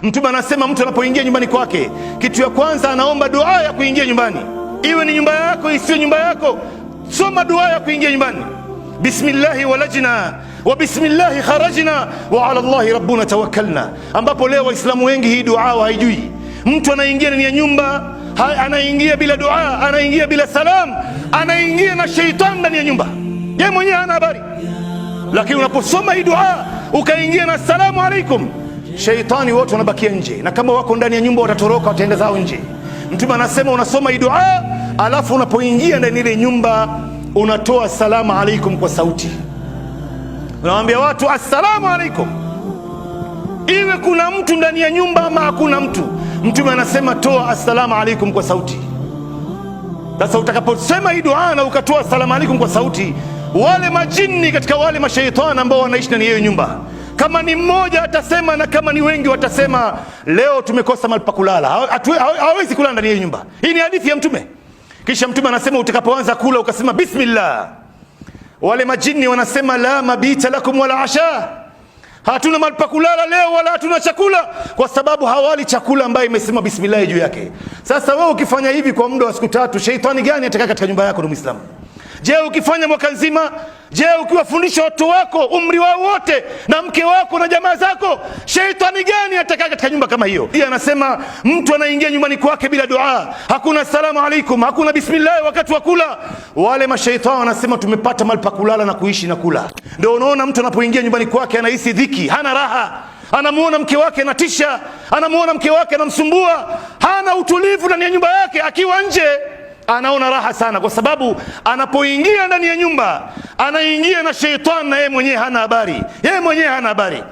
Mtume anasema mtu anapoingia nyumbani kwake, kitu ya kwanza anaomba dua ya kuingia nyumbani. Iwe ni nyumba yako isiyo nyumba yako, soma dua ya kuingia nyumbani. Bismillahi walajna wa bismillahi kharajna wa ala Allahi rabbuna tawakkalna, ambapo leo waislamu wengi hii dua haijui. Mtu anaingia ndani ya nyumba, anaingia bila dua, anaingia bila salam, anaingia na sheitan ndani ya nyumba, yeye mwenyewe hana habari. Lakini unaposoma hii dua ukaingia na assalamu alaikum, sheitani wote wanabakia nje, na kama wako ndani ya nyumba watatoroka, wataenda zao nje. Mtume anasema unasoma hii dua, alafu unapoingia ndani ile nyumba unatoa assalamu alaikum kwa sauti, unawaambia watu assalamu alaikum, iwe kuna mtu ndani ya nyumba ama hakuna mtu. Mtume anasema toa assalamu alaikum kwa sauti. Sasa utakaposema hii dua na ukatoa assalamu alaikum kwa sauti, wale majini katika wale mashaitani ambao wanaishi ndani ya nyumba, kama ni mmoja atasema na kama ni wengi watasema, leo tumekosa mahali pa kulala, hawezi kulala ndani ya nyumba. Hii ni hadithi ya Mtume. Kisha Mtume anasema utakapoanza kula ukasema bismillah, wale majini wanasema la mabita lakum wala asha, hatuna mahali pa kulala leo wala hatuna chakula, kwa sababu hawali chakula ambaye imesema bismillah juu yake. Sasa wewe ukifanya hivi kwa muda wa siku 3, sheitani gani atakaa katika nyumba yako ndugu Muislamu? Je, ukifanya mwaka nzima? Je, ukiwafundisha watu wako umri wao wote na mke wako na jamaa zako, sheitani gani atakaa katika nyumba kama hiyo? Yeye anasema mtu anaingia nyumbani kwake bila dua, hakuna salamu alaikum, hakuna bismillah wakati wa kula, wale mashaitani wanasema tumepata mahali pa kulala na kuishi na kula. Ndio unaona mtu anapoingia nyumbani kwake anahisi dhiki, hana raha, anamuona mke wake anatisha, anamuona mke wake anamsumbua, hana utulivu ndani ya nyumba yake. Akiwa nje anaona raha sana, kwa sababu anapoingia ndani ya nyumba anaingia na sheitani, na yeye mwenyewe hana habari, yeye mwenyewe hana habari.